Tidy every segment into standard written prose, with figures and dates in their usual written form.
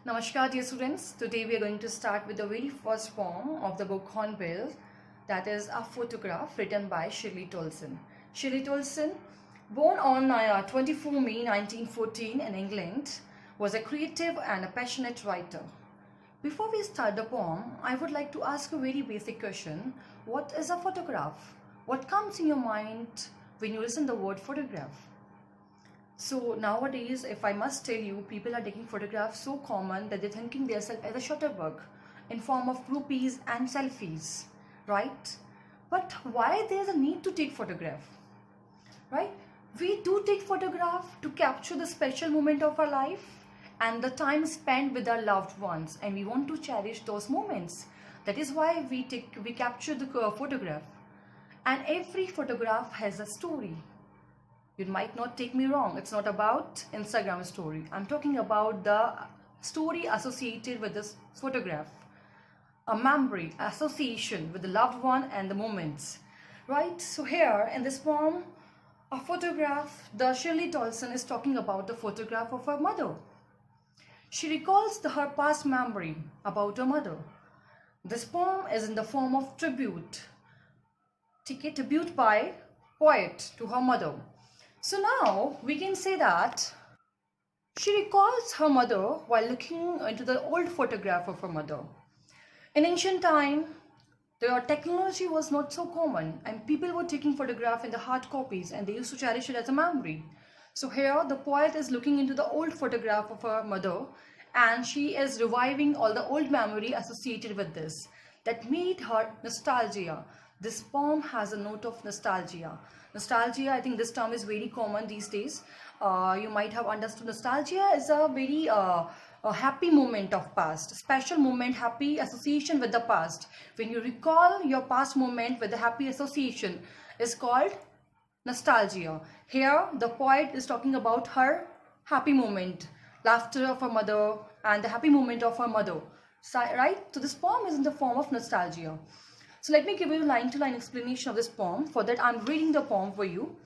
Namaskar dear students, today we are going to start with the very first poem of the book Hornbill, that is A Photograph, written by Shirley Tolson. Shirley Tolson, born on 24 May 1914 in England, was a creative and a passionate writer. Before we start the poem, I would like to ask a very basic question. What is a photograph? What comes in your mind when you listen the word photograph? So nowadays, if I must tell you, people are taking photographs so common that they're thinking themselves as a shutterbug in form of groupies and selfies, right? But why there's a need to take photograph, right? We do take photograph to capture the special moment of our life and the time spent with our loved ones, and we want to cherish those moments. That is why we capture the photograph, and every photograph has a story. You might not take me wrong, it's not about Instagram story. I'm talking about the story associated with this photograph. A memory, association with the loved one and the moments. Right? So here in this poem, a photograph, the Shirley Tolson is talking about the photograph of her mother. She recalls her past memory about her mother. This poem is in the form of tribute. Tribute by poet to her mother. So now we can say that she recalls her mother while looking into the old photograph of her mother. In ancient time, the technology was not so common and people were taking photographs in the hard copies and they used to cherish it as a memory. So here the poet is looking into the old photograph of her mother and she is reviving all the old memory associated with this. That made her nostalgia. This poem has a note of nostalgia. Nostalgia, I think this term is very common these days. You might have understood nostalgia is a very a happy moment of past, special moment, happy association with the past. When you recall your past moment with the happy association is called nostalgia. Here the poet is talking about her happy moment, laughter of her mother and the happy moment of her mother. So, right? So this poem is in the form of nostalgia. So let me give you a line-to-line explanation of this poem. For that, I'm reading the poem for you.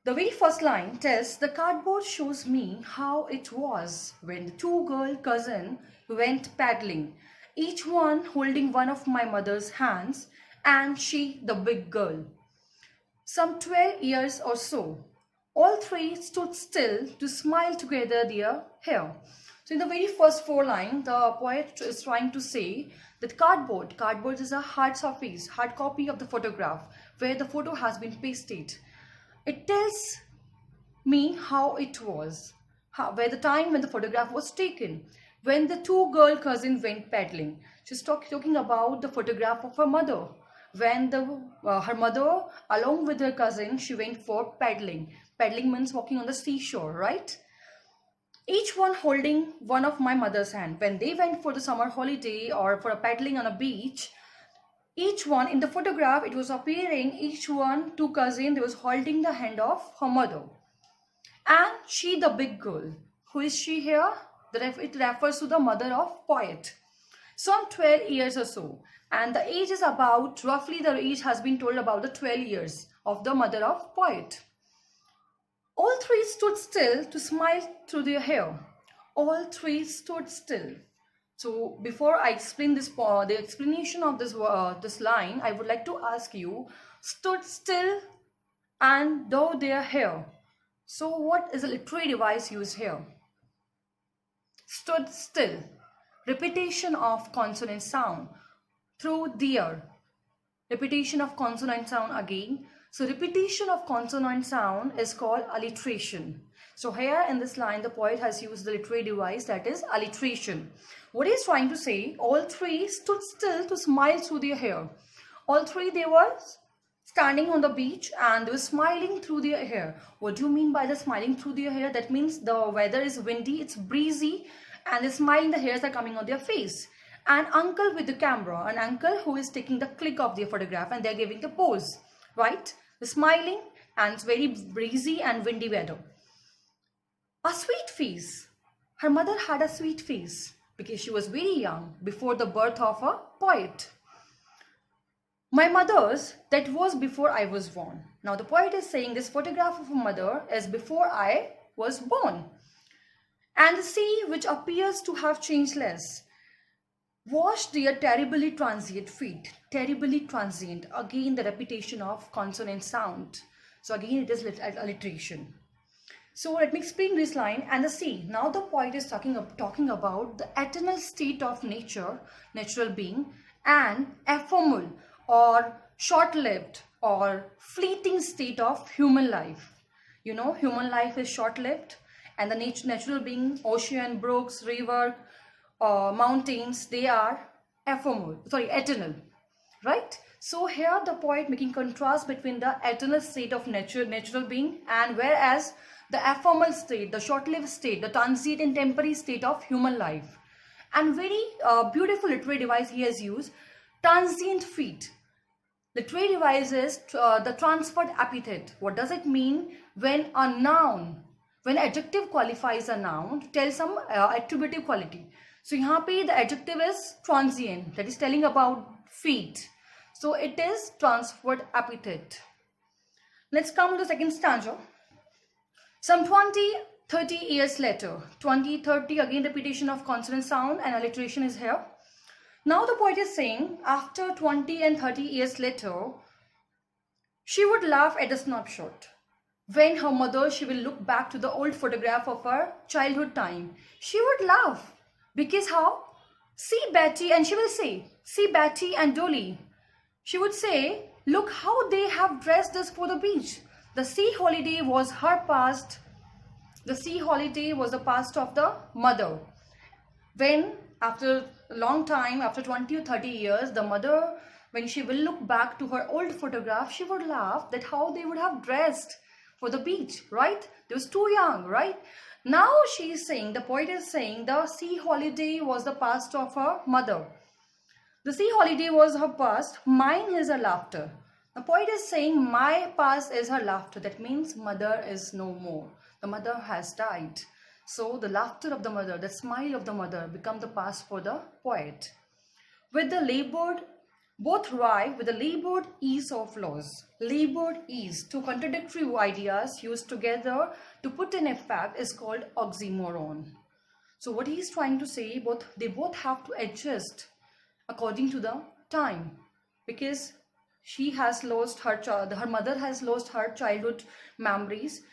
The very first line tells, the cardboard shows me how it was when the two girl cousins went paddling, each one holding one of my mother's hands, and she the big girl. Some 12 years or so, all three stood still to smile together their hair. So in the very first four lines, the poet is trying to say that cardboard is a hard surface, hard copy of the photograph where the photo has been pasted. It tells me how it was, where the time when the photograph was taken, when the two girl cousins went paddling. She's talking about the photograph of her mother. When her mother, along with her cousin, she went for paddling. Paddling means walking on the seashore, right? Each one holding one of my mother's hand. When they went for the summer holiday or for a paddling on a beach, each one in the photograph, it was appearing, each one, two cousins, they was holding the hand of her mother. And she the big girl. Who is she here? It refers to the mother of poet. Some 12 years or so. And the age is about, roughly the age has been told about the 12 years of the mother of poet. All three stood still to smile through their hair. All three stood still. So before I explain this, the explanation of this line, I would like to ask you, stood still and though their hair. So what is a literary device used here? Stood still. Repetition of consonant sound through their. Repetition of consonant sound again. So repetition of consonant sound is called alliteration. So here in this line, the poet has used the literary device that is alliteration. What he's trying to say, all three stood still to smile through their hair. All three, they were standing on the beach and they were smiling through their hair. What do you mean by the smiling through their hair? That means the weather is windy, it's breezy, and they're smiling, the hairs are coming on their face. An uncle with the camera, an uncle who is taking the click of their photograph and they're giving the pose, right? They're smiling and it's very breezy and windy weather. A sweet face. Her mother had a sweet face because she was very young before the birth of a poet. My mother's, that was before I was born. Now the poet is saying this photograph of a mother is before I was born. And the sea, which appears to have changed less, washed their terribly transient feet. Terribly transient. Again, the repetition of consonant sound. So again, it is alliteration. So let me explain this line. And the sea. Now the poet is talking about the eternal state of nature, natural being, and ephemeral or short-lived or fleeting state of human life. You know, human life is short-lived, and the natural being, ocean, brooks, river, mountains, they are eternal, right? So here the poet making contrast between the eternal state of natural being, and whereas the ephemeral state, the short-lived state, the transient and temporary state of human life. And very beautiful literary device he has used, transient feet. Literary device is the transferred epithet. What does it mean? When a noun, when adjective qualifies a noun to tell some attributive quality. So here the adjective is transient, that is telling about feet. So it is transferred epithet. Let's come to the second stanza. Some 20-30 years later, 20-30, again repetition of consonant sound and alliteration is here. Now the poet is saying, after 20 and 30 years later, she would laugh at the snapshot. When her mother, she will look back to the old photograph of her childhood time. She would laugh. Because how? See Betty, and she will say, see Betty and Dolly. She would say, look how they have dressed us for the beach. The sea holiday was her past. The sea holiday was the past of the mother. When after a long time, after 20 or 30 years, the mother, when she will look back to her old photograph, she would laugh that how they would have dressed for the beach, right? They was too young, right? Now she is saying, the poet is saying, the sea holiday was the past of her mother. The sea holiday was her past, mine is her laughter. The poet is saying, my past is her laughter. That means mother is no more. The mother has died. So the laughter of the mother, the smile of the mother become the past for the poet. With the labored, both rhyme with the labored ease of laws. Labored ease, two contradictory ideas used together to put in effect is called oxymoron. So what he is trying to say, they both have to adjust according to the time, because she has lost her mother has lost her childhood memories.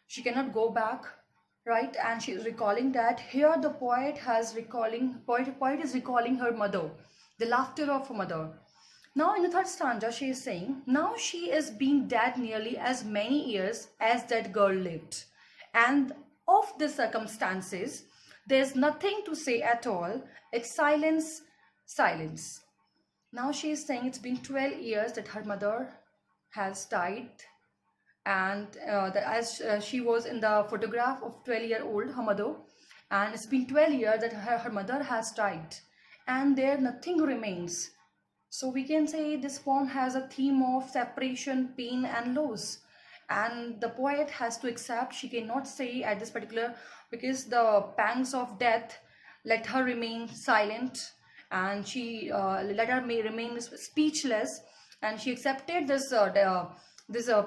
She cannot go back, right? And she is recalling that. Here the poet is recalling her mother, the laughter of her mother. Now in the third stanza she is saying, now she is being dead nearly as many years as that girl lived, and of the circumstances there's nothing to say at all. It's silence. Now she is saying it's been 12 years that her mother has died, and as she was in the photograph of 12-year-old her mother, and it's been 12 years that her mother has died, and there nothing remains. So we can say this poem has a theme of separation, pain and loss, and the poet has to accept, she cannot say at this particular, because the pangs of death let her remain silent, and she let her remain speechless, and she accepted this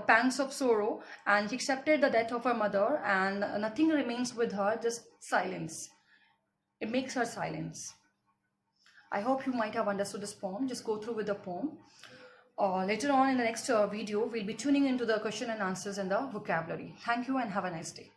pangs of sorrow, and she accepted the death of her mother, and nothing remains with her, just silence. It makes her silence. I hope you might have understood this poem. Just go through with the poem. Later on in the next video, we'll be tuning into the question and answers and the vocabulary. Thank you and have a nice day.